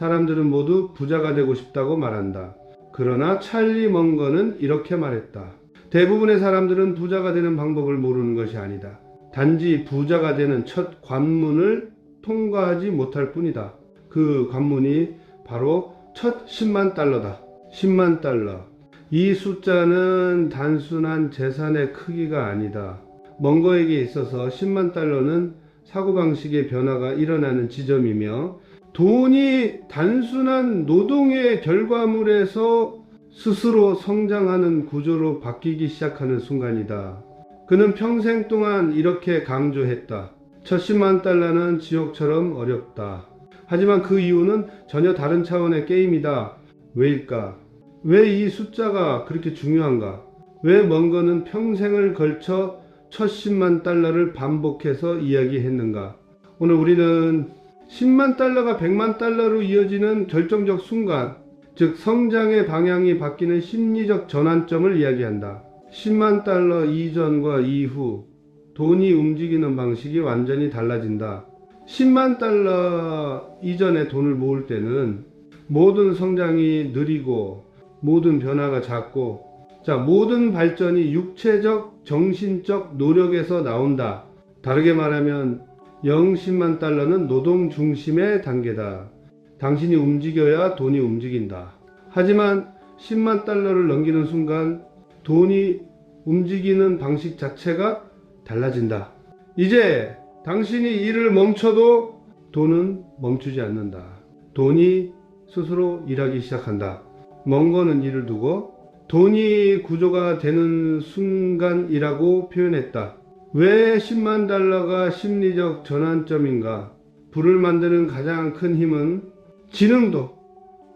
사람들은 모두 부자가 되고 싶다고 말한다. 그러나 찰리 먼거는 이렇게 말했다. 대부분의 사람들은 부자가 되는 방법을 모르는 것이 아니다. 단지 부자가 되는 첫 관문을 통과하지 못할 뿐이다. 그 관문이 바로 첫 10만 달러다. 10만 달러. 이 숫자는 단순한 재산의 크기가 아니다. 먼거에게 있어서 10만 달러는 사고방식의 변화가 일어나는 지점이며 돈이 단순한 노동의 결과물에서 스스로 성장하는 구조로 바뀌기 시작하는 순간이다. 그는 평생 동안 이렇게 강조했다. 첫 10만 달러는 지옥처럼 어렵다. 하지만 그 이유는 전혀 다른 차원의 게임이다. 왜일까? 왜 이 숫자가 그렇게 중요한가? 왜 먼거는 평생을 걸쳐 첫 10만 달러를 반복해서 이야기했는가? 오늘 우리는 10만 달러가 100만 달러로 이어지는 결정적 순간, 즉 성장의 방향이 바뀌는 심리적 전환점을 이야기한다. 10만 달러 이전과 이후 돈이 움직이는 방식이 완전히 달라진다. 10만 달러 이전에 돈을 모을 때는 모든 성장이 느리고 모든 변화가 작고 모든 발전이 육체적, 정신적 노력에서 나온다. 다르게 말하면 10만 달러는 노동 중심의 단계다. 당신이 움직여야 돈이 움직인다. 하지만 10만 달러를 넘기는 순간 돈이 움직이는 방식 자체가 달라진다. 이제 당신이 일을 멈춰도 돈은 멈추지 않는다. 돈이 스스로 일하기 시작한다. 먼거는 일을 두고 돈이 구조가 되는 순간이라고 표현했다. 왜 10만 달러가 심리적 전환점인가? 부를 만드는 가장 큰 힘은 지능도,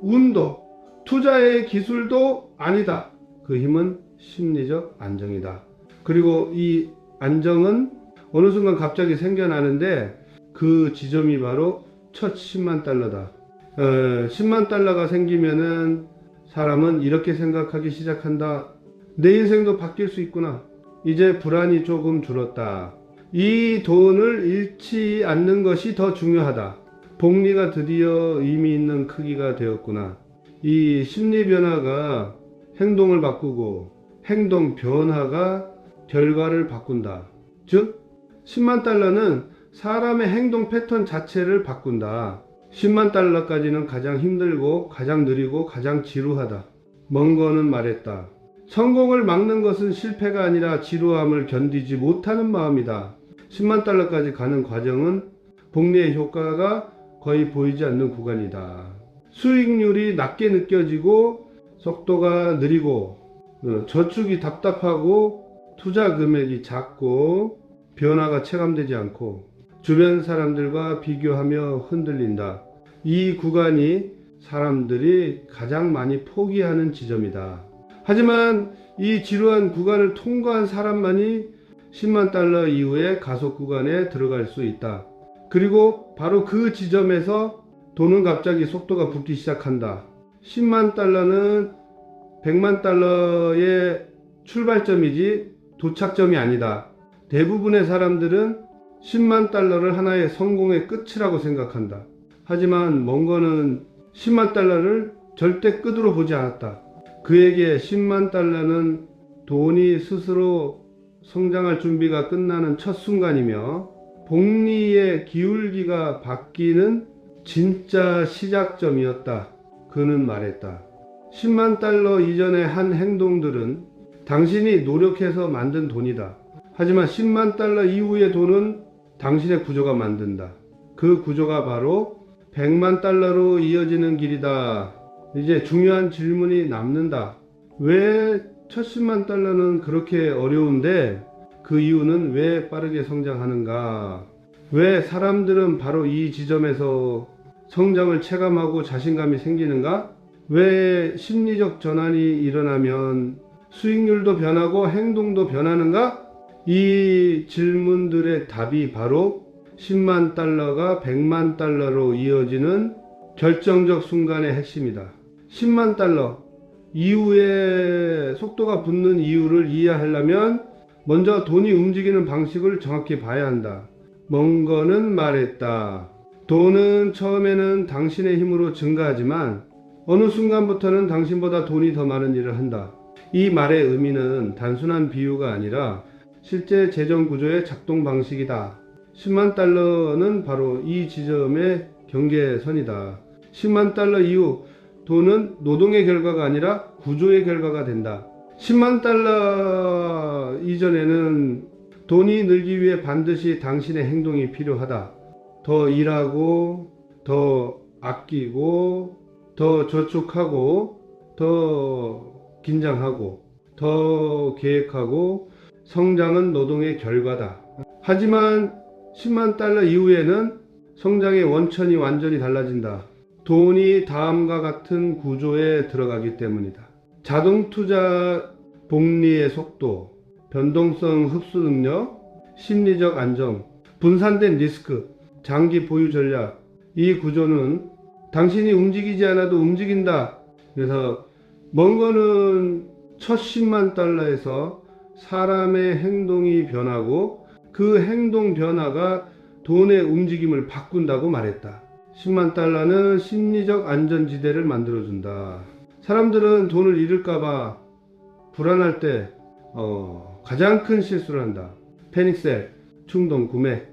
운도, 투자의 기술도 아니다. 그 힘은 심리적 안정이다. 그리고 이 안정은 어느 순간 갑자기 생겨나는데 그 지점이 바로 첫 10만 달러다. 10만 달러가 생기면은 사람은 이렇게 생각하기 시작한다. 내 인생도 바뀔 수 있구나. 이제 불안이 조금 줄었다. 이 돈을 잃지 않는 것이 더 중요하다. 복리가 드디어 의미 있는 크기가 되었구나. 이 심리 변화가 행동을 바꾸고 행동 변화가 결과를 바꾼다. 즉 10만 달러는 사람의 행동 패턴 자체를 바꾼다. 10만 달러까지는 가장 힘들고 가장 느리고 가장 지루하다. 먼거는 말했다. 성공을 막는 것은 실패가 아니라 지루함을 견디지 못하는 마음이다. 10만 달러까지 가는 과정은 복리의 효과가 거의 보이지 않는 구간이다. 수익률이 낮게 느껴지고 속도가 느리고 저축이 답답하고 투자 금액이 작고 변화가 체감되지 않고 주변 사람들과 비교하며 흔들린다. 이 구간이 사람들이 가장 많이 포기하는 지점이다. 하지만 이 지루한 구간을 통과한 사람만이 10만 달러 이후의 가속 구간에 들어갈 수 있다. 그리고 바로 그 지점에서 돈은 갑자기 속도가 붙기 시작한다. 10만 달러는 100만 달러의 출발점이지 도착점이 아니다. 대부분의 사람들은 10만 달러를 하나의 성공의 끝이라고 생각한다. 하지만 먼거는 10만 달러를 절대 끝으로 보지 않았다. 그에게 10만 달러는 돈이 스스로 성장할 준비가 끝나는 첫 순간이며 복리의 기울기가 바뀌는 진짜 시작점이었다. 그는 말했다. 10만 달러 이전의 한 행동들은 당신이 노력해서 만든 돈이다. 하지만 10만 달러 이후의 돈은 당신의 구조가 만든다. 그 구조가 바로 100만 달러로 이어지는 길이다. 이제 중요한 질문이 남는다. 왜 첫 10만 달러는 그렇게 어려운데 그 이유는 왜 빠르게 성장하는가? 왜 사람들은 바로 이 지점에서 성장을 체감하고 자신감이 생기는가? 왜 심리적 전환이 일어나면 수익률도 변하고 행동도 변하는가? 이 질문들의 답이 바로 10만 달러가 100만 달러로 이어지는 결정적 순간의 핵심이다. 10만 달러 이후에 속도가 붙는 이유를 이해하려면 먼저 돈이 움직이는 방식을 정확히 봐야 한다. 먼거는 말했다. 돈은 처음에는 당신의 힘으로 증가하지만 어느 순간부터는 당신보다 돈이 더 많은 일을 한다. 이 말의 의미는 단순한 비유가 아니라 실제 재정 구조의 작동 방식이다. 10만 달러는 바로 이 지점의 경계선이다. 10만 달러 이후 돈은 노동의 결과가 아니라 구조의 결과가 된다. 10만 달러 이전에는 돈이 늘기 위해 반드시 당신의 행동이 필요하다. 더 일하고, 더 아끼고, 더 저축하고, 더 긴장하고, 더 계획하고, 성장은 노동의 결과다. 하지만 10만 달러 이후에는 성장의 원천이 완전히 달라진다. 돈이 다음과 같은 구조에 들어가기 때문이다. 자동 투자 복리의 속도, 변동성 흡수 능력, 심리적 안정, 분산된 리스크, 장기 보유 전략. 이 구조는 당신이 움직이지 않아도 움직인다. 그래서 먼 거는 첫 10만 달러에서 사람의 행동이 변하고 그 행동 변화가 돈의 움직임을 바꾼다고 말했다. 10만 달러는 심리적 안전지대를 만들어준다. 사람들은 돈을 잃을까봐 불안할 때 가장 큰 실수를 한다. 패닉셀, 충동 구매,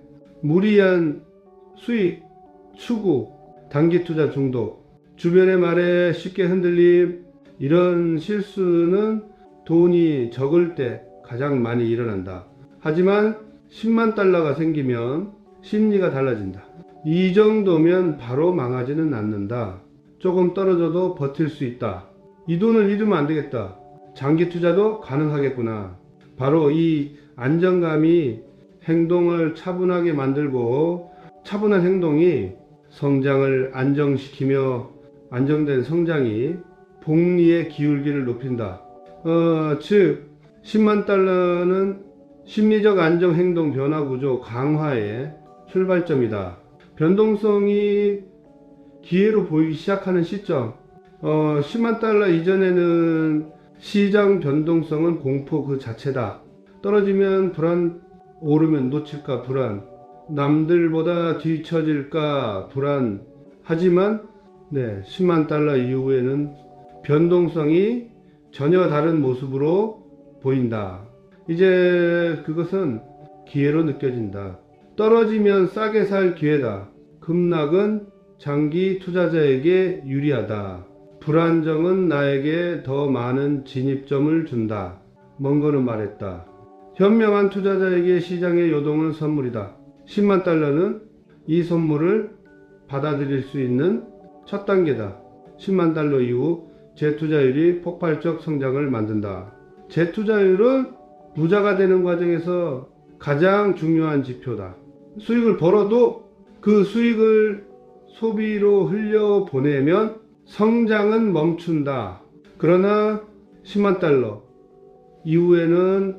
무리한 수익 추구, 단기 투자 중독, 주변의 말에 쉽게 흔들림. 이런 실수는 돈이 적을 때 가장 많이 일어난다. 하지만 10만 달러가 생기면 심리가 달라진다. 이 정도면 바로 망하지는 않는다. 조금 떨어져도 버틸 수 있다. 이 돈을 잃으면 안 되겠다. 장기 투자도 가능하겠구나. 바로 이 안정감이 행동을 차분하게 만들고 차분한 행동이 성장을 안정시키며 안정된 성장이 복리의 기울기를 높인다. 즉 10만 달러는 심리적 안정 행동 변화 구조 강화의 출발점이다. 변동성이 기회로 보이기 시작하는 시점. 10만 달러 이전에는 시장 변동성은 공포 그 자체다. 떨어지면 불안, 오르면 놓칠까 불안, 남들보다 뒤처질까 불안. 하지만 10만 달러 이후에는 변동성이 전혀 다른 모습으로 보인다. 이제 그것은 기회로 느껴진다. 떨어지면 싸게 살 기회다. 급락은 장기 투자자에게 유리하다. 불안정은 나에게 더 많은 진입점을 준다. 먼거는 말했다. 현명한 투자자에게 시장의 요동은 선물이다. 10만 달러는 이 선물을 받아들일 수 있는 첫 단계다. 10만 달러 이후 재투자율이 폭발적 성장을 만든다. 재투자율은 부자가 되는 과정에서 가장 중요한 지표다. 수익을 벌어도 그 수익을 소비로 흘려보내면 성장은 멈춘다. 그러나 10만 달러 이후에는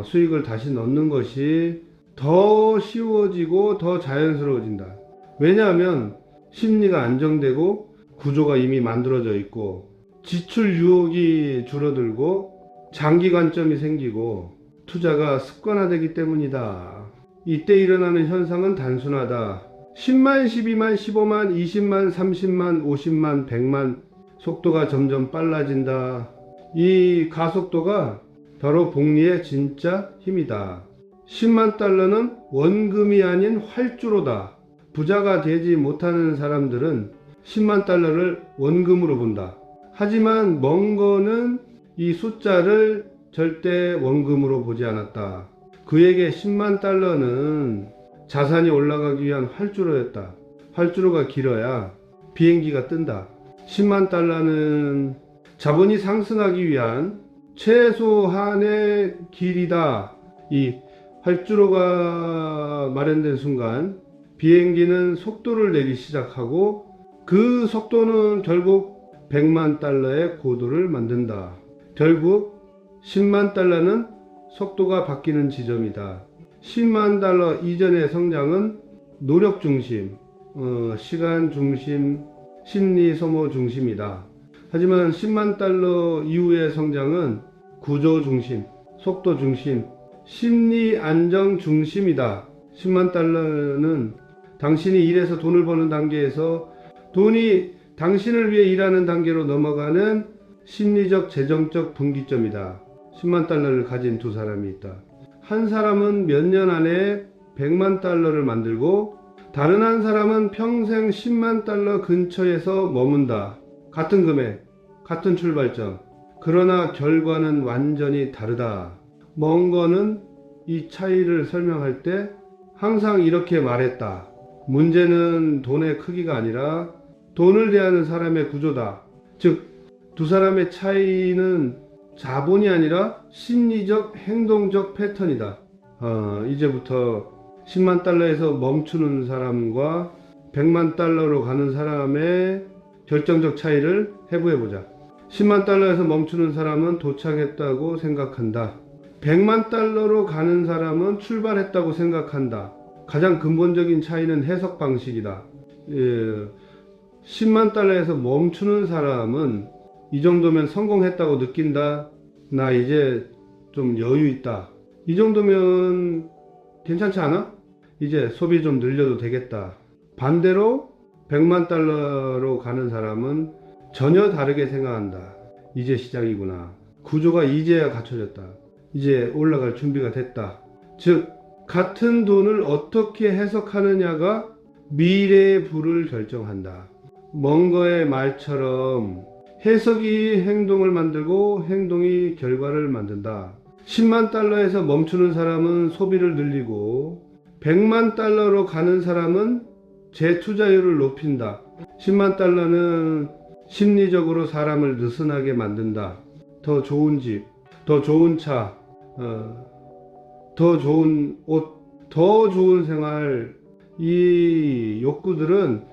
수익을 다시 넣는 것이 더 쉬워지고 더 자연스러워진다. 왜냐하면 심리가 안정되고 구조가 이미 만들어져 있고 지출 유혹이 줄어들고 장기 관점이 생기고 투자가 습관화되기 때문이다. 이때 일어나는 현상은 단순하다. 10만, 12만, 15만, 20만, 30만, 50만, 100만 속도가 점점 빨라진다. 이 가속도가 바로 복리의 진짜 힘이다. 10만 달러는 원금이 아닌 활주로다. 부자가 되지 못하는 사람들은 10만 달러를 원금으로 본다. 하지만 멍거는 이 숫자를 절대 원금으로 보지 않았다. 그에게 10만 달러는 자산이 올라가기 위한 활주로였다. 활주로가 길어야 비행기가 뜬다. 10만 달러는 자본이 상승하기 위한 최소한의 길이다. 이 활주로가 마련된 순간 비행기는 속도를 내기 시작하고 그 속도는 결국 100만 달러의 고도를 만든다. 결국 10만 달러는 속도가 바뀌는 지점이다. 10만 달러 이전의 성장은 노력 중심, 시간 중심, 심리 소모 중심이다. 하지만 10만 달러 이후의 성장은 구조 중심, 속도 중심, 심리 안정 중심이다. 10만 달러는 당신이 일해서 돈을 버는 단계에서 돈이 당신을 위해 일하는 단계로 넘어가는 심리적 재정적 분기점이다. 10만 달러를 가진 두 사람이 있다. 한 사람은 몇 년 안에 100만 달러를 만들고 다른 한 사람은 평생 10만 달러 근처에서 머문다. 같은 금액, 같은 출발점. 그러나 결과는 완전히 다르다. 멍거는 이 차이를 설명할 때 항상 이렇게 말했다. 문제는 돈의 크기가 아니라 돈을 대하는 사람의 구조다. 즉, 두 사람의 차이는 자본이 아니라 심리적, 행동적 패턴이다. 이제부터 10만 달러에서 멈추는 사람과 100만 달러로 가는 사람의 결정적 차이를 해부해보자. 10만 달러에서 멈추는 사람은 도착했다고 생각한다. 100만 달러로 가는 사람은 출발했다고 생각한다. 가장 근본적인 차이는 해석 방식이다. 10만 달러에서 멈추는 사람은 이 정도면 성공했다고 느낀다. 나 이제 좀 여유 있다. 이 정도면 괜찮지 않아? 이제 소비 좀 늘려도 되겠다. 반대로 100만 달러로 가는 사람은 전혀 다르게 생각한다. 이제 시작이구나. 구조가 이제야 갖춰졌다. 이제 올라갈 준비가 됐다. 즉, 같은 돈을 어떻게 해석하느냐가 미래의 부를 결정한다. 멍거의 말처럼 해석이 행동을 만들고 행동이 결과를 만든다. 10만 달러에서 멈추는 사람은 소비를 늘리고 100만 달러로 가는 사람은 재투자율을 높인다. 10만 달러는 심리적으로 사람을 느슨하게 만든다. 더 좋은 집, 더 좋은 차, 더 좋은 옷, 더 좋은 생활. 이 욕구들은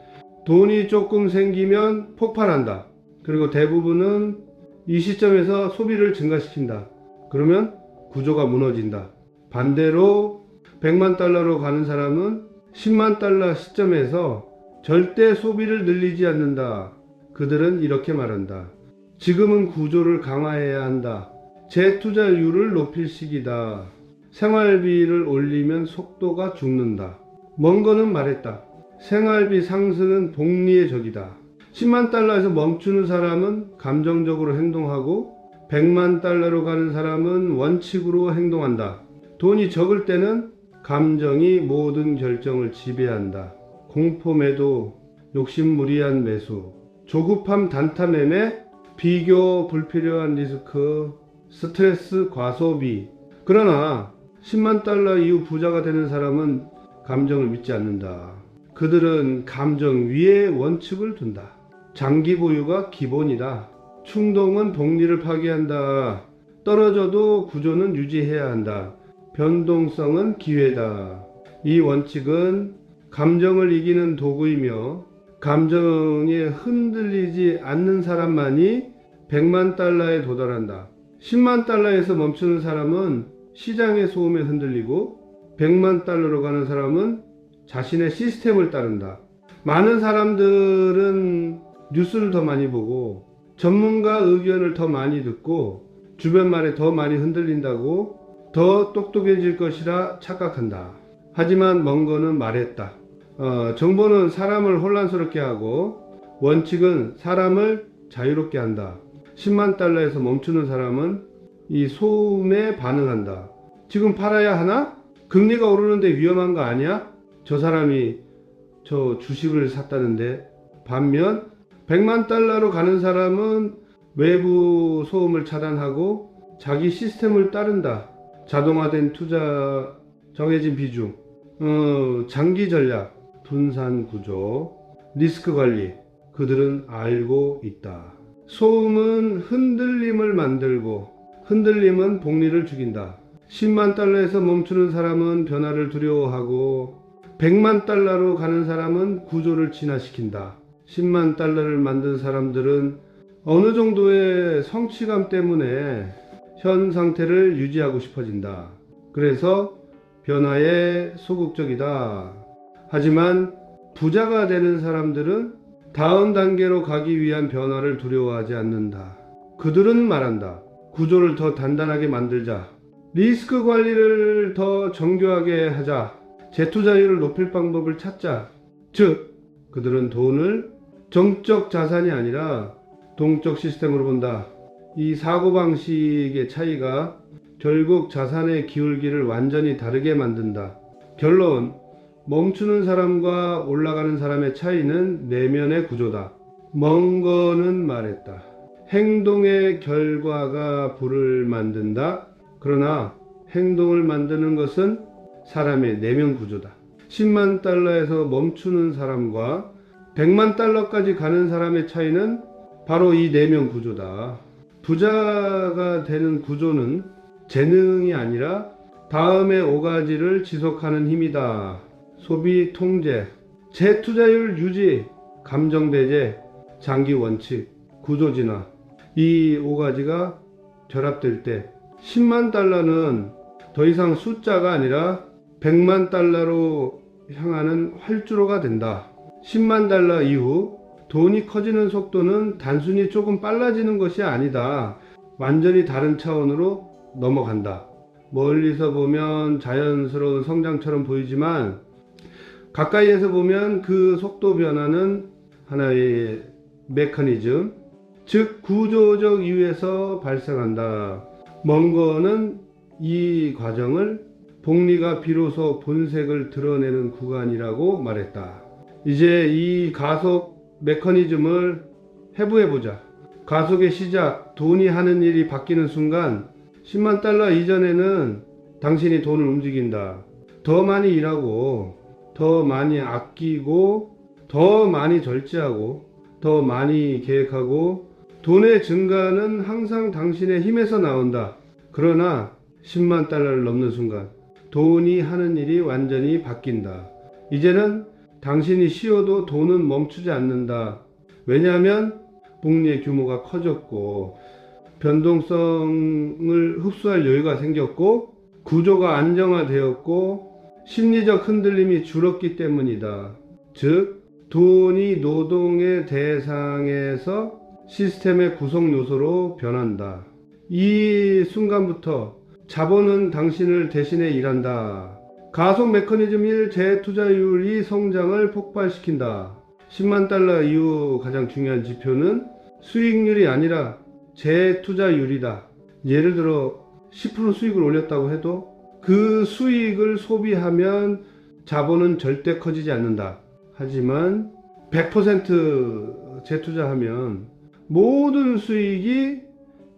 돈이 조금 생기면 폭발한다. 그리고 대부분은 이 시점에서 소비를 증가시킨다. 그러면 구조가 무너진다. 반대로 100만 달러로 가는 사람은 10만 달러 시점에서 절대 소비를 늘리지 않는다. 그들은 이렇게 말한다. 지금은 구조를 강화해야 한다. 재투자율을 높일 시기다. 생활비를 올리면 속도가 죽는다. 멍거는 말했다. 생활비 상승은 복리의 적이다. 10만 달러에서 멈추는 사람은 감정적으로 행동하고 100만 달러로 가는 사람은 원칙으로 행동한다. 돈이 적을 때는 감정이 모든 결정을 지배한다. 공포 매도, 욕심무리한 매수, 조급함 단타 매매, 비교 불필요한 리스크, 스트레스 과소비. 그러나 10만 달러 이후 부자가 되는 사람은 감정을 믿지 않는다. 그들은 감정 위에 원칙을 둔다. 장기 보유가 기본이다. 충동은 복리를 파괴한다. 떨어져도 구조는 유지해야 한다. 변동성은 기회다. 이 원칙은 감정을 이기는 도구이며 감정에 흔들리지 않는 사람만이 100만 달러에 도달한다. 10만 달러에서 멈추는 사람은 시장의 소음에 흔들리고 100만 달러로 가는 사람은 자신의 시스템을 따른다. 많은 사람들은 뉴스를 더 많이 보고 전문가 의견을 더 많이 듣고 주변 말에 더 많이 흔들린다고 더 똑똑해질 것이라 착각한다. 하지만 멍거는 말했다. 정보는 사람을 혼란스럽게 하고 원칙은 사람을 자유롭게 한다. 10만 달러에서 멈추는 사람은 이 소음에 반응한다. 지금 팔아야 하나? 금리가 오르는데 위험한 거 아니야? 저 사람이 저 주식을 샀다는데. 반면 100만 달러로 가는 사람은 외부 소음을 차단하고 자기 시스템을 따른다. 자동화된 투자, 정해진 비중, 장기 전략, 분산 구조, 리스크 관리. 그들은 알고 있다. 소음은 흔들림을 만들고 흔들림은 복리를 죽인다. 10만 달러에서 멈추는 사람은 변화를 두려워하고 100만 달러로 가는 사람은 구조를 진화시킨다. 10만 달러를 만든 사람들은 어느 정도의 성취감 때문에 현 상태를 유지하고 싶어진다. 그래서 변화에 소극적이다. 하지만 부자가 되는 사람들은 다음 단계로 가기 위한 변화를 두려워하지 않는다. 그들은 말한다. 구조를 더 단단하게 만들자. 리스크 관리를 더 정교하게 하자. 재투자율을 높일 방법을 찾자. 즉 그들은 돈을 정적 자산이 아니라 동적 시스템으로 본다. 이 사고방식의 차이가 결국 자산의 기울기를 완전히 다르게 만든다. 결론, 멈추는 사람과 올라가는 사람의 차이는 내면의 구조다. 멍거는 말했다. 행동의 결과가 부를 만든다. 그러나 행동을 만드는 것은 사람의 내면 구조다. 10만 달러에서 멈추는 사람과 100만 달러까지 가는 사람의 차이는 바로 이 내면 구조다. 부자가 되는 구조는 재능이 아니라 다음의 5가지를 지속하는 힘이다. 소비 통제, 재투자율 유지, 감정 배제, 장기 원칙, 구조 진화. 이 5가지가 결합될 때 10만 달러는 더 이상 숫자가 아니라 100만 달러로 향하는 활주로가 된다. 10만 달러 이후 돈이 커지는 속도는 단순히 조금 빨라지는 것이 아니다. 완전히 다른 차원으로 넘어간다. 멀리서 보면 자연스러운 성장처럼 보이지만 가까이에서 보면 그 속도 변화는 하나의 메커니즘, 즉 구조적 이유에서 발생한다. 멍거는 이 과정을 복리가 비로소 본색을 드러내는 구간이라고 말했다. 이제 이 가속 메커니즘을 해부해보자. 가속의 시작, 돈이 하는 일이 바뀌는 순간 10만 달러 이전에는 당신이 돈을 움직인다. 더 많이 일하고, 더 많이 아끼고, 더 많이 절제하고, 더 많이 계획하고, 돈의 증가는 항상 당신의 힘에서 나온다. 그러나 10만 달러를 넘는 순간 돈이 하는 일이 완전히 바뀐다. 이제는 당신이 쉬어도 돈은 멈추지 않는다. 왜냐하면 복리의 규모가 커졌고 변동성을 흡수할 여유가 생겼고 구조가 안정화되었고 심리적 흔들림이 줄었기 때문이다. 즉 돈이 노동의 대상에서 시스템의 구성 요소로 변한다. 이 순간부터 자본은 당신을 대신해 일한다. 가속 메커니즘 1 재투자율이 성장을 폭발시킨다. 10만 달러 이후 가장 중요한 지표는 수익률이 아니라 재투자율이다. 예를 들어 10% 수익을 올렸다고 해도 그 수익을 소비하면 자본은 절대 커지지 않는다. 하지만 100% 재투자하면 모든 수익이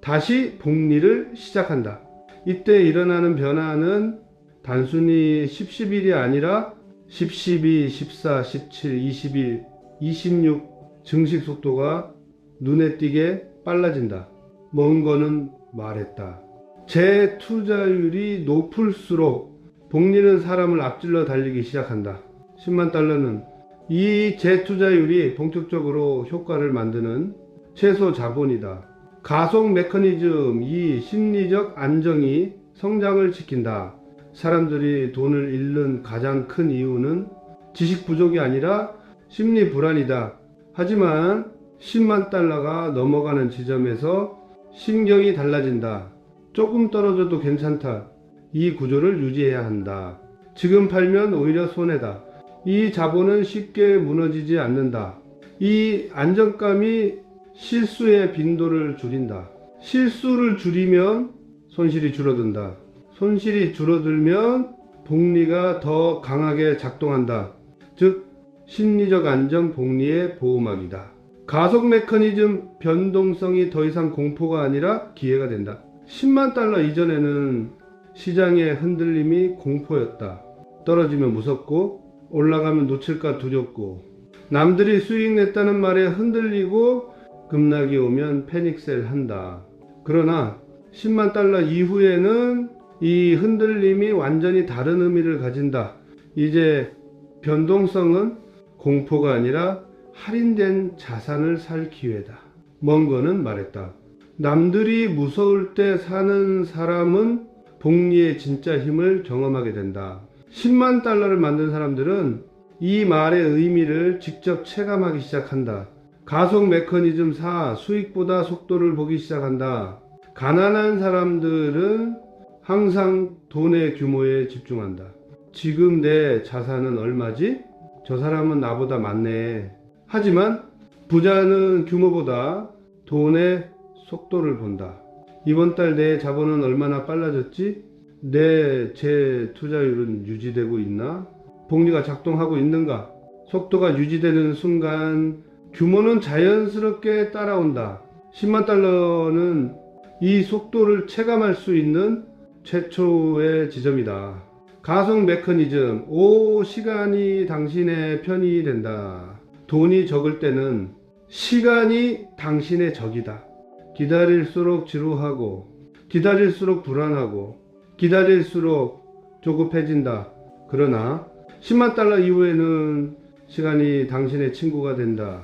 다시 복리를 시작한다. 이때 일어나는 변화는 단순히 10, 11이 아니라 10, 12, 14, 17, 21, 26 증식 속도가 눈에 띄게 빨라진다. 멍거는 말했다. 재투자율이 높을수록 복리는 사람을 앞질러 달리기 시작한다. 10만 달러는 이 재투자율이 본격적으로 효과를 만드는 최소 자본이다. 가속 메커니즘 2 심리적 안정이 성장을 지킨다. 사람들이 돈을 잃는 가장 큰 이유는 지식 부족이 아니라 심리 불안이다. 하지만 10만 달러가 넘어가는 지점에서 심경이 달라진다. 조금 떨어져도 괜찮다. 이 구조를 유지해야 한다. 지금 팔면 오히려 손해다. 이 자본은 쉽게 무너지지 않는다. 이 안정감이 실수의 빈도를 줄인다. 실수를 줄이면 손실이 줄어든다. 손실이 줄어들면 복리가 더 강하게 작동한다. 즉 심리적 안정 복리의 보호막이다. 가속 메커니즘 변동성이 더 이상 공포가 아니라 기회가 된다. 10만 달러 이전에는 시장의 흔들림이 공포였다. 떨어지면 무섭고 올라가면 놓칠까 두렵고 남들이 수익 냈다는 말에 흔들리고 급락이 오면 패닉셀 한다. 그러나 10만 달러 이후에는 이 흔들림이 완전히 다른 의미를 가진다. 이제 변동성은 공포가 아니라 할인된 자산을 살 기회다. 멍거는 말했다. 남들이 무서울 때 사는 사람은 복리의 진짜 힘을 경험하게 된다. 10만 달러를 만든 사람들은 이 말의 의미를 직접 체감하기 시작한다. 가속 메커니즘 4 수익보다 속도를 보기 시작한다. 가난한 사람들은 항상 돈의 규모에 집중한다. 지금 내 자산은 얼마지? 저 사람은 나보다 많네. 하지만 부자는 규모보다 돈의 속도를 본다. 이번 달 내 자본은 얼마나 빨라졌지? 내 재투자율은 유지되고 있나? 복리가 작동하고 있는가? 속도가 유지되는 순간 규모는 자연스럽게 따라온다. 10만 달러는 이 속도를 체감할 수 있는 최초의 지점이다. 가속 메커니즘, 시간이 당신의 편이 된다. 돈이 적을 때는 시간이 당신의 적이다. 기다릴수록 지루하고, 기다릴수록 불안하고, 기다릴수록 조급해진다. 그러나 10만 달러 이후에는 시간이 당신의 친구가 된다.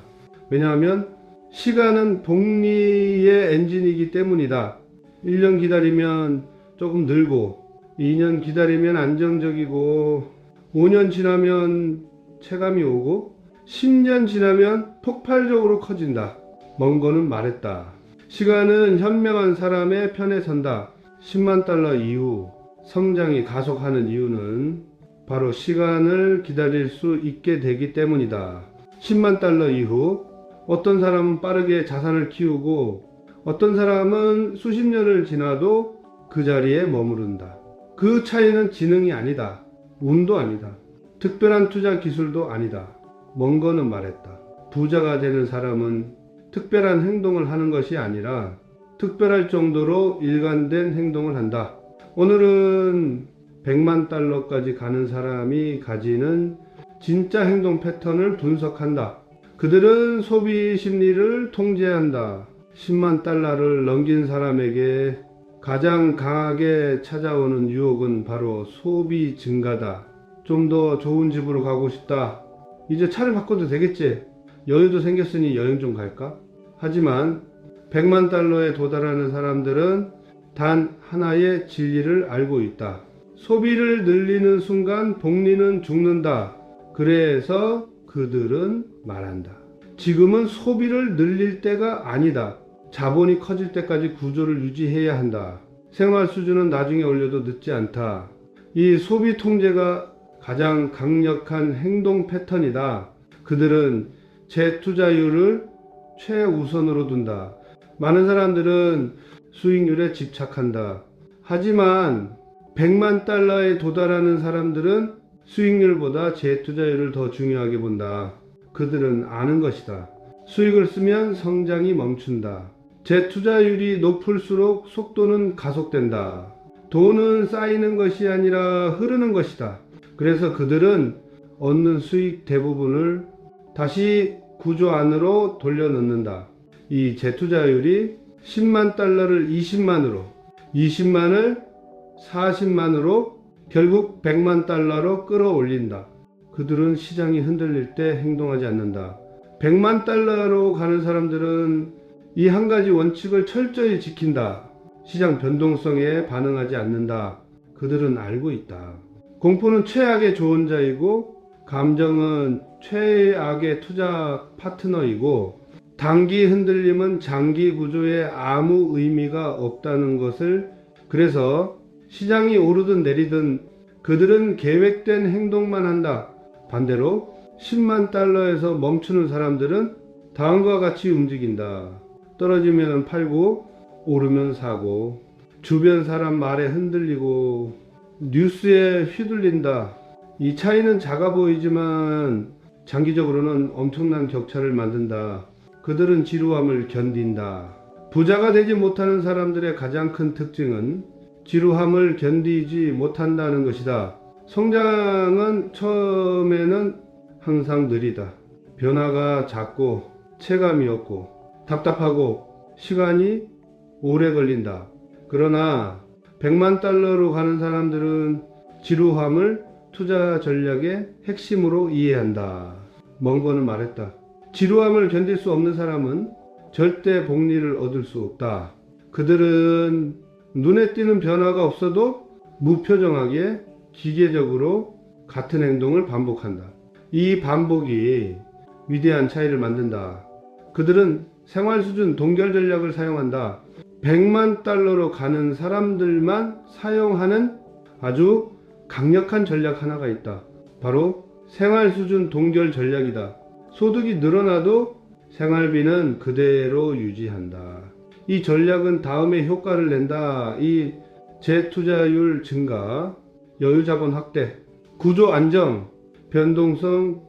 왜냐하면 시간은 복리의 엔진이기 때문이다. 1년 기다리면 조금 늘고, 2년 기다리면 안정적이고, 5년 지나면 체감이 오고, 10년 지나면 폭발적으로 커진다. 멍거는 말했다. 시간은 현명한 사람의 편에 선다. 10만 달러 이후 성장이 가속하는 이유는 바로 시간을 기다릴 수 있게 되기 때문이다. 10만 달러 이후 어떤 사람은 빠르게 자산을 키우고 어떤 사람은 수십 년을 지나도 그 자리에 머무른다. 그 차이는 지능이 아니다. 운도 아니다. 특별한 투자 기술도 아니다. 멍거는 말했다. 부자가 되는 사람은 특별한 행동을 하는 것이 아니라 특별할 정도로 일관된 행동을 한다. 오늘은 100만 달러까지 가는 사람이 가지는 진짜 행동 패턴을 분석한다. 그들은 소비 심리를 통제한다. 10만 달러를 넘긴 사람에게 가장 강하게 찾아오는 유혹은 바로 소비 증가다. 좀 더 좋은 집으로 가고 싶다. 이제 차를 바꿔도 되겠지. 여유도 생겼으니 여행 좀 갈까? 하지만 100만 달러에 도달하는 사람들은 단 하나의 진리를 알고 있다. 소비를 늘리는 순간 복리는 죽는다. 그래서 그들은 말한다. 지금은 소비를 늘릴 때가 아니다. 자본이 커질 때까지 구조를 유지해야 한다. 생활 수준은 나중에 올려도 늦지 않다. 이 소비 통제가 가장 강력한 행동 패턴이다. 그들은 재투자율을 최우선으로 둔다. 많은 사람들은 수익률에 집착한다. 하지만 100만 달러에 도달하는 사람들은 수익률보다 재투자율을 더 중요하게 본다. 그들은 아는 것이다. 수익을 쓰면 성장이 멈춘다. 재투자율이 높을수록 속도는 가속된다. 돈은 쌓이는 것이 아니라 흐르는 것이다. 그래서 그들은 얻는 수익 대부분을 다시 구조 안으로 돌려넣는다. 이 재투자율이 10만 달러를 20만으로, 20만을 40만으로 결국 100만 달러로 끌어올린다. 그들은 시장이 흔들릴 때 행동하지 않는다. 100만 달러로 가는 사람들은 이 한 가지 원칙을 철저히 지킨다. 시장 변동성에 반응하지 않는다. 그들은 알고 있다. 공포는 최악의 조언자이고 감정은 최악의 투자 파트너이고 단기 흔들림은 장기 구조에 아무 의미가 없다는 것을, 그래서 시장이 오르든 내리든 그들은 계획된 행동만 한다. 반대로 10만 달러에서 멈추는 사람들은 다음과 같이 움직인다. 떨어지면 팔고 오르면 사고 주변 사람 말에 흔들리고 뉴스에 휘둘린다. 이 차이는 작아 보이지만 장기적으로는 엄청난 격차를 만든다. 그들은 지루함을 견딘다. 부자가 되지 못하는 사람들의 가장 큰 특징은 지루함을 견디지 못한다는 것이다. 성장은 처음에는 항상 느리다. 변화가 작고 체감이 없고 답답하고 시간이 오래 걸린다. 그러나 100만 달러로 가는 사람들은 지루함을 투자 전략의 핵심으로 이해한다. 멍거는 말했다. 지루함을 견딜 수 없는 사람은 절대 복리를 얻을 수 없다. 그들은 눈에 띄는 변화가 없어도 무표정하게 기계적으로 같은 행동을 반복한다. 이 반복이 위대한 차이를 만든다. 그들은 생활 수준 동결 전략을 사용한다. 100만 달러로 가는 사람들만 사용하는 아주 강력한 전략 하나가 있다. 바로 생활 수준 동결 전략이다. 소득이 늘어나도 생활비는 그대로 유지한다. 이 전략은 다음에 효과를 낸다. 이 재투자율 증가, 여유자본 확대, 구조 안정, 변동성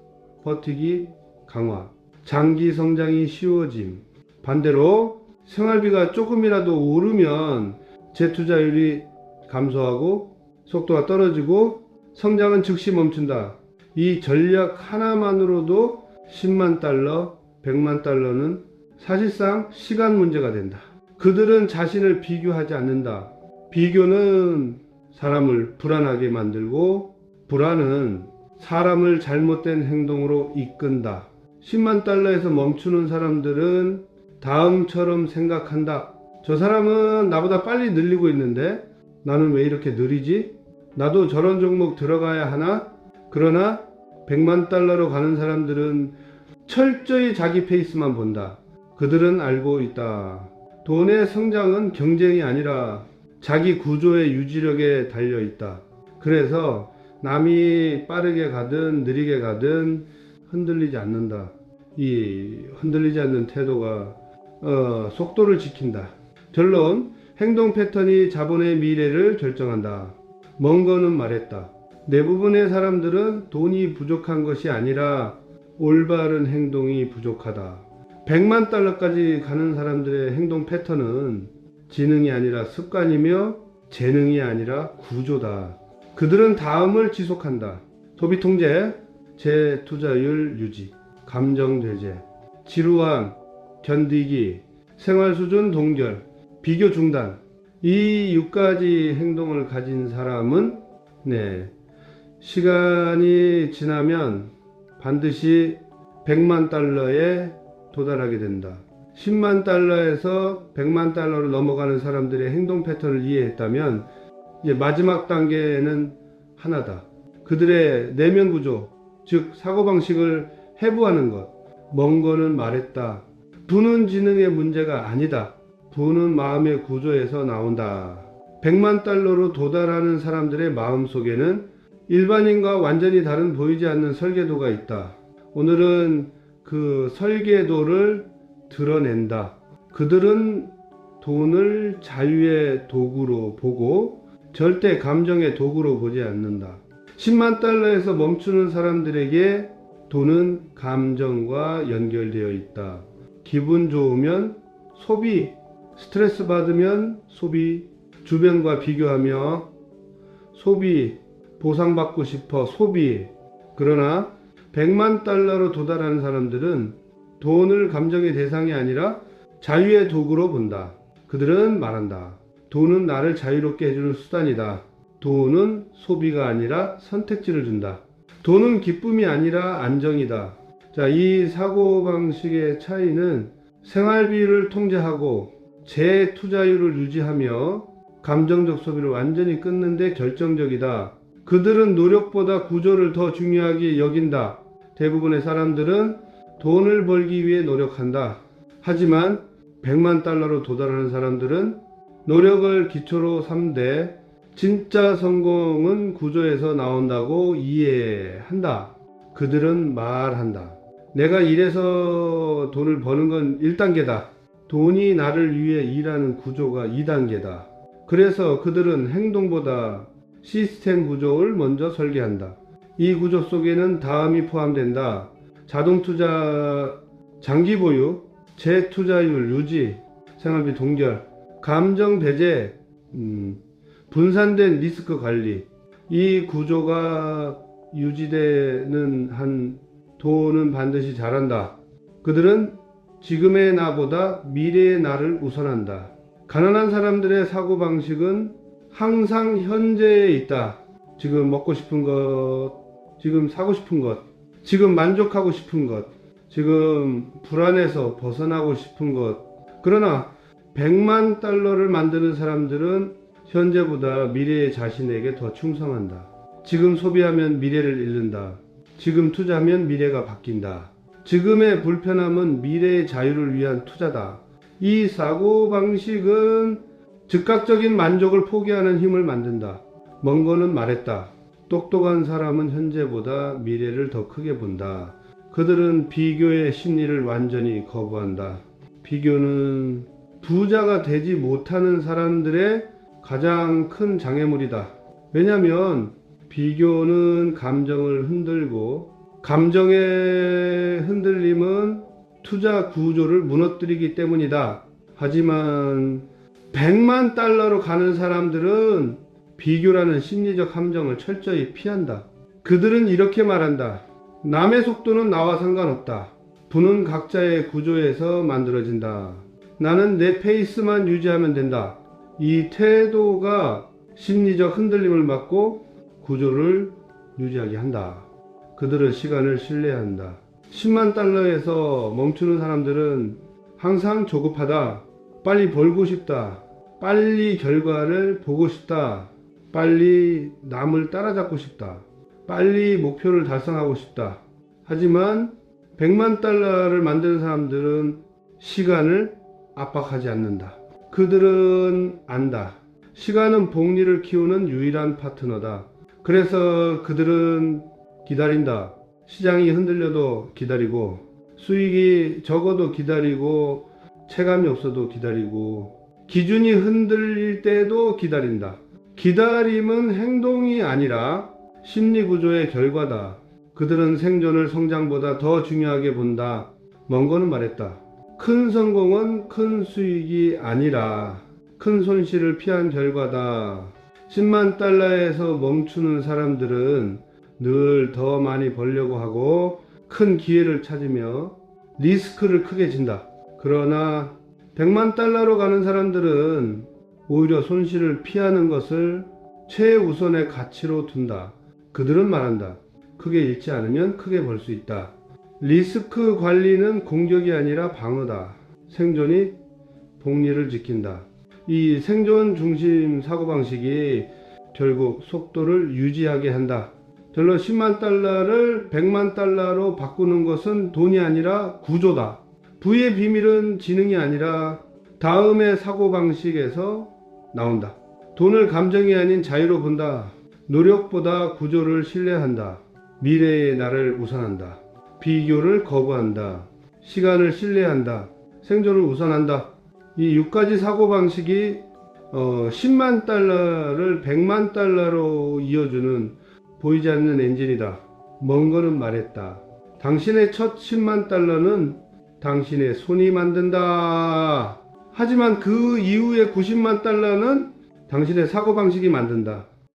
버티기 강화, 장기 성장이 쉬워짐. 반대로 생활비가 조금이라도 오르면 재투자율이 감소하고 속도가 떨어지고 성장은 즉시 멈춘다. 이 전략 하나만으로도 10만 달러, 100만 달러는 사실상 시간 문제가 된다. 그들은 자신을 비교하지 않는다. 비교는 사람을 불안하게 만들고 불안은 사람을 잘못된 행동으로 이끈다. 10만 달러에서 멈추는 사람들은 다음처럼 생각한다. 저 사람은 나보다 빨리 늘리고 있는데 나는 왜 이렇게 느리지? 나도 저런 종목 들어가야 하나? 그러나 100만 달러로 가는 사람들은 철저히 자기 페이스만 본다. 그들은 알고 있다. 돈의 성장은 경쟁이 아니라 자기 구조의 유지력에 달려 있다. 그래서 남이 빠르게 가든 느리게 가든 흔들리지 않는다. 이 흔들리지 않는 태도가 속도를 지킨다. 결론, 행동 패턴이 자본의 미래를 결정한다. 멍거는 말했다. 대부분의 사람들은 돈이 부족한 것이 아니라 올바른 행동이 부족하다. 100만 달러까지 가는 사람들의 행동 패턴은 지능이 아니라 습관이며 재능이 아니라 구조다. 그들은 다음을 지속한다. 소비 통제, 재투자율 유지, 감정 제재, 지루함 견디기, 생활 수준 동결, 비교 중단. 이 6가지 행동을 가진 사람은 시간이 지나면 반드시 100만 달러에 도달하게 된다. 10만 달러에서 100만 달러로 넘어가는 사람들의 행동 패턴을 이해했다면 이제 마지막 단계는 하나다. 그들의 내면 구조, 즉 사고방식을 해부하는 것. 멍거는 말했다. 부는 지능의 문제가 아니다. 부는 마음의 구조에서 나온다. 100만 달러로 도달하는 사람들의 마음 속에는 일반인과 완전히 다른 보이지 않는 설계도가 있다. 오늘은 그 설계도를 드러낸다. 그들은 돈을 자유의 도구로 보고 절대 감정의 도구로 보지 않는다. 10만 달러에서 멈추는 사람들에게 돈은 감정과 연결되어 있다. 기분 좋으면 소비, 스트레스 받으면 소비, 주변과 비교하며 소비, 보상받고 싶어 소비. 그러나 100만 달러로 도달하는 사람들은 돈을 감정의 대상이 아니라 자유의 도구로 본다. 그들은 말한다. 돈은 나를 자유롭게 해주는 수단이다. 돈은 소비가 아니라 선택지를 준다. 돈은 기쁨이 아니라 안정이다. 자, 이 사고방식의 차이는 생활비를 통제하고 재투자율을 유지하며 감정적 소비를 완전히 끊는 데 결정적이다. 그들은 노력보다 구조를 더 중요하게 여긴다. 대부분의 사람들은 돈을 벌기 위해 노력한다. 하지만 100만 달러로 도달하는 사람들은 노력을 기초로 삼되 진짜 성공은 구조에서 나온다고 이해한다. 그들은 말한다. 내가 일해서 돈을 버는 건 1단계다. 돈이 나를 위해 일하는 구조가 2단계다. 그래서 그들은 행동보다 시스템 구조를 먼저 설계한다. 이 구조 속에는 다음이 포함된다. 자동투자, 장기보유, 재투자율 유지, 생활비 동결, 감정 배제, 분산된 리스크 관리. 이 구조가 유지되는 한 돈은 반드시 잘한다. 그들은 지금의 나보다 미래의 나를 우선한다. 가난한 사람들의 사고방식은 항상 현재에 있다. 지금 먹고 싶은 것, 지금 사고 싶은 것, 지금 만족하고 싶은 것, 지금 불안해서 벗어나고 싶은 것. 그러나 100만 달러를 만드는 사람들은 현재보다 미래의 자신에게 더 충성한다. 지금 소비하면 미래를 잃는다. 지금 투자하면 미래가 바뀐다. 지금의 불편함은 미래의 자유를 위한 투자다. 이 사고방식은 즉각적인 만족을 포기하는 힘을 만든다. 멍거는 말했다. 똑똑한 사람은 현재보다 미래를 더 크게 본다. 그들은 비교의 심리를 완전히 거부한다. 비교는 부자가 되지 못하는 사람들의 가장 큰 장애물이다. 왜냐하면 비교는 감정을 흔들고, 감정의 흔들림은 투자 구조를 무너뜨리기 때문이다. 하지만 100만 달러로 가는 사람들은 비교라는 심리적 함정을 철저히 피한다. 그들은 이렇게 말한다. 남의 속도는 나와 상관없다. 부는 각자의 구조에서 만들어진다. 나는 내 페이스만 유지하면 된다. 이 태도가 심리적 흔들림을 막고 구조를 유지하게 한다. 그들은 시간을 신뢰한다. 10만 달러에서 멈추는 사람들은 항상 조급하다. 빨리 벌고 싶다. 빨리 결과를 보고 싶다. 빨리 남을 따라잡고 싶다. 빨리 목표를 달성하고 싶다. 하지만 100만 달러를 만드는 사람들은 시간을 압박하지 않는다. 그들은 안다. 시간은 복리를 키우는 유일한 파트너다. 그래서 그들은 기다린다. 시장이 흔들려도 기다리고, 수익이 적어도 기다리고, 체감이 없어도 기다리고, 기준이 흔들릴 때도 기다린다. 기다림은 행동이 아니라 심리 구조의 결과다. 그들은 생존을 성장보다 더 중요하게 본다. 멍거는 말했다. 큰 성공은 큰 수익이 아니라 큰 손실을 피한 결과다. 10만 달러에서 멈추는 사람들은 늘 더 많이 벌려고 하고 큰 기회를 찾으며 리스크를 크게 진다. 그러나 100만 달러로 가는 사람들은 오히려 손실을 피하는 것을 최우선의 가치로 둔다. 그들은 말한다. 크게 잃지 않으면 크게 벌 수 있다. 리스크 관리는 공격이 아니라 방어다. 생존이 복리를 지킨다. 이 생존 중심 사고방식이 결국 속도를 유지하게 한다. 절로 10만 달러를 100만 달러로 바꾸는 것은 돈이 아니라 구조다. 부의 비밀은 지능이 아니라 다음의 사고방식에서 나온다. 돈을 감정이 아닌 자유로 본다. 노력보다 구조를 신뢰한다. 미래의 나를 우선한다. 비교를 거부한다. 시간을 신뢰한다. 생존을 우선한다. 이 6가지 사고방식이 10만 달러를 100만 달러로 이어주는 보이지 않는 엔진이다. 멍거는 말했다. 당신의 첫 10만 달러는 당신의 손이 만든다. 하지만 그 이후의 90만 달러는 당신의 사고방식이 만든다.